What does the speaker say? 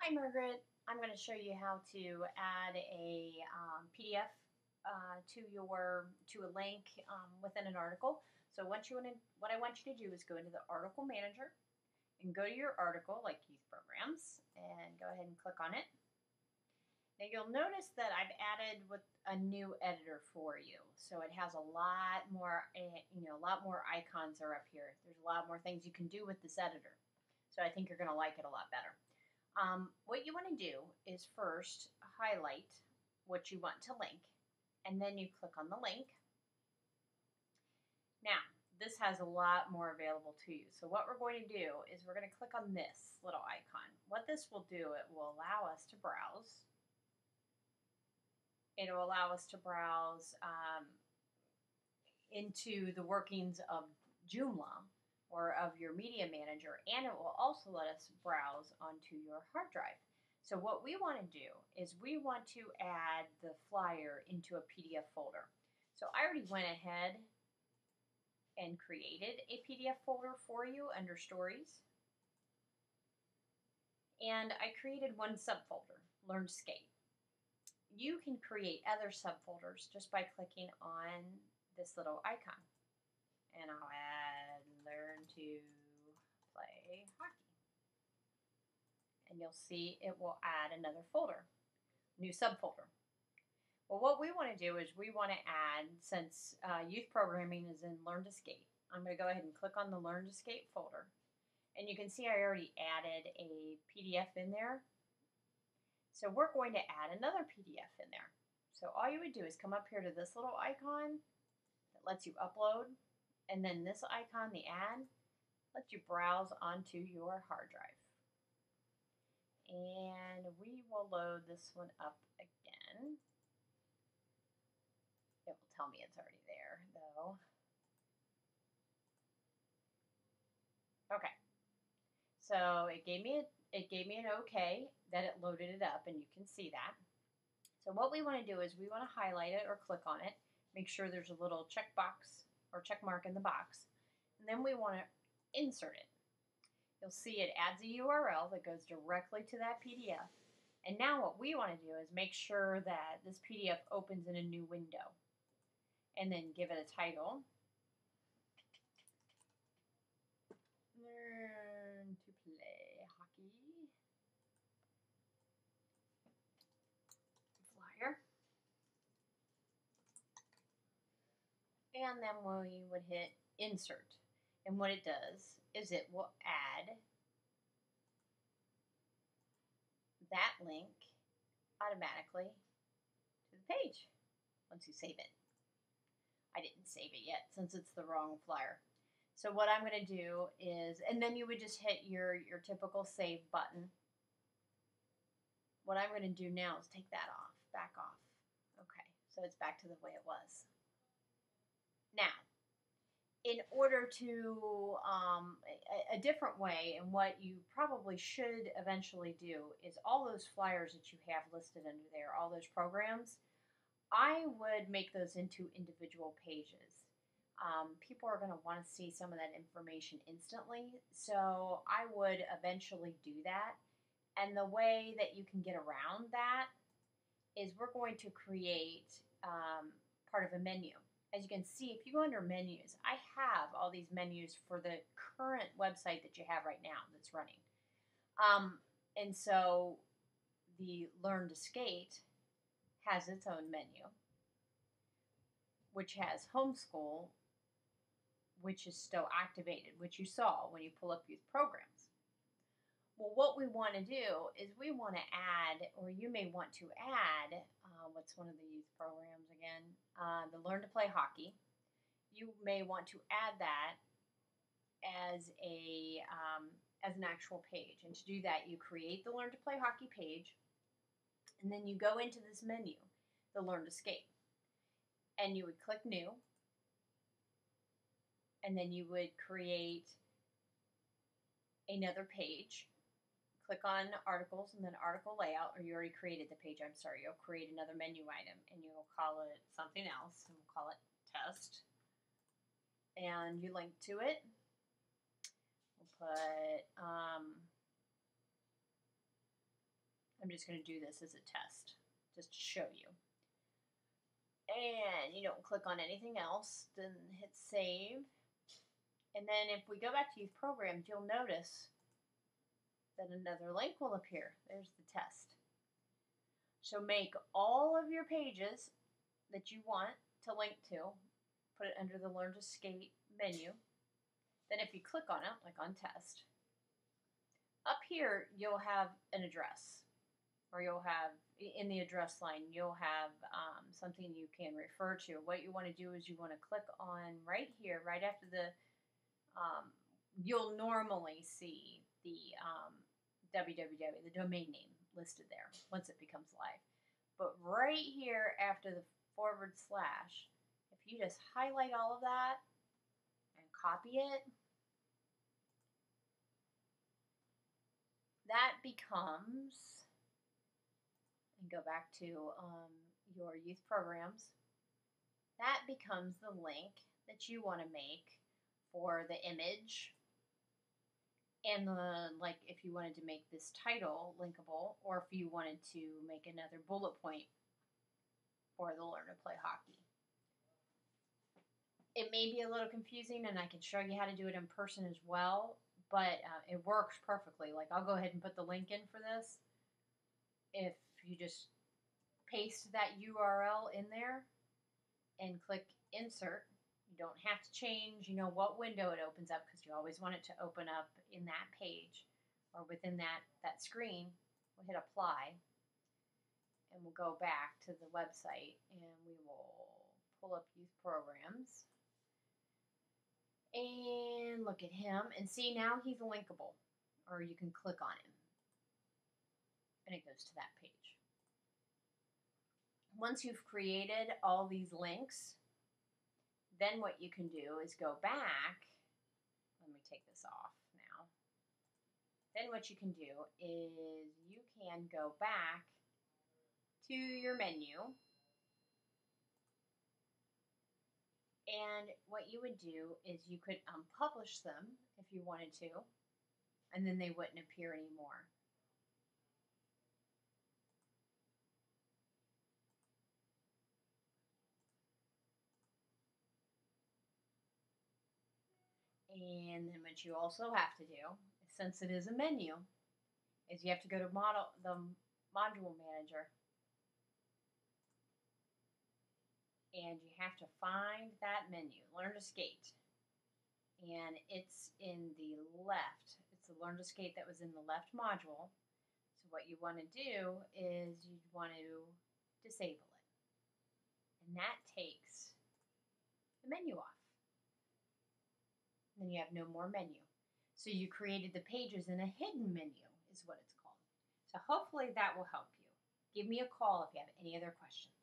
Hi, Margaret. I'm going to show you how to add a PDF to a link within an article. So what I want you to do is go into the article manager and go to your article, like youth programs, and go ahead and click on it. Now you'll notice that I've added with a new editor for you, so it has a lot more, a lot more icons are up here. There's a lot more things you can do with this editor, so I think you're going to like it a lot better. What you want to do is first highlight what you want to link, and then you click on the link. Now, this has a lot more available to you. So what we're going to do is we're going to click on this little icon. What this will do, it will allow us to browse. It will allow us to browse into the workings of Joomla or of your media manager, and it will also let us browse onto your hard drive. So what we want to do is we want to add the flyer into a PDF folder. So I already went ahead and created a PDF folder for you under Stories. And I created one subfolder, Learn to Skate. You can create other subfolders just by clicking on this little icon. And I'll add Learn to Play Hockey. And you'll see it will add another folder, new subfolder. Well, what we want to do is we want to add, since youth programming is in Learn to Skate, I'm going to go ahead and click on the Learn to Skate folder. And you can see I already added a PDF in there. So we're going to add another PDF in there. So all you would do is come up here to this little icon that lets you upload, and then this icon, the add, lets you browse onto your hard drive. And we will load this one up again. It will tell me it's already there, though. Okay. So it gave me an okay that it loaded it up, and you can see that. So what we want to do is we want to highlight it or click on it, make sure there's a little check box or check mark in the box, and then we want to insert it. You'll see it adds a URL that goes directly to that PDF. And now what we want to do is make sure that this PDF opens in a new window, and then give it a title. Learn to Play Hockey flyer. And then we would hit insert. And what it does is it will add that link automatically to the page once you save it. I didn't save it yet since it's the wrong flyer. So what I'm going to do is, and then you would just hit your typical save button. What I'm going to do now is take that off, back off. Okay, so it's back to the way it was. Now, in order to, a different way, and what you probably should eventually do is all those flyers that you have listed under there, all those programs, I would make those into individual pages. People are going to want to see some of that information instantly, so I would eventually do that. And the way that you can get around that is we're going to create part of a menu. As you can see, if you go under menus, I have all these menus for the current website that you have right now that's running. And so the Learn to Skate has its own menu, which has Homeschool, which is still activated, which you saw when you pull up youth programs. Well, what we want to do is we want to add, or you may want to add, what's one of the youth programs again? The Learn to Play Hockey. You may want to add that as an actual page. And to do that, you create the Learn to Play Hockey page, and then you go into this menu, the Learn to Skate. And you would click New, and then you would create another page. Click on Articles and then Article Layout, or you already created the page, I'm sorry. You'll create another menu item, and you'll call it something else, and we'll call it Test. And you link to it. We'll put I'm just going to do this as a test, just to show you. And you don't click on anything else, then hit save. And then if we go back to Youth Programs, you'll notice that another link will appear. There's the test. So make all of your pages that you want to link to, put it under the Learn to Skate menu. Then if you click on it, like on test, up here you'll have an address, or you'll have, in the address line, you'll have something you can refer to. What you want to do is you want to click on right here, right after the, you'll normally see the www, the domain name listed there once it becomes live. But right here after the /, if you just highlight all of that and copy it, that becomes, and go back to your Youth Programs, that becomes the link that you want to make for the image and the, like, if you wanted to make this title linkable, or if you wanted to make another bullet point for the Learn to Play Hockey. It may be a little confusing, and I can show you how to do it in person as well, but it works perfectly. Like, I'll go ahead and put the link in for this. If you just paste that URL in there and click insert, you don't have to change, what window it opens up, because you always want it to open up in that page or within that screen. We'll hit apply, and we'll go back to the website, and we will pull up Youth Programs and look at him and see now he's linkable, or you can click on him and it goes to that page. Once you've created all these links, then what you can do is go back. Let me take this off now. Then what you can do is you can go back to your menu, and what you would do is you could unpublish them if you wanted to, and then they wouldn't appear anymore. And then what you also have to do, since it is a menu, is you have to go to the module manager, and you have to find that menu, Learn to Skate. And it's in the left. It's the Learn to Skate that was in the left module. So what you want to do is you want to disable it. And that takes the menu off. Then you have no more menu. So you created the pages in a hidden menu is what it's called. So hopefully that will help you. Give me a call if you have any other questions.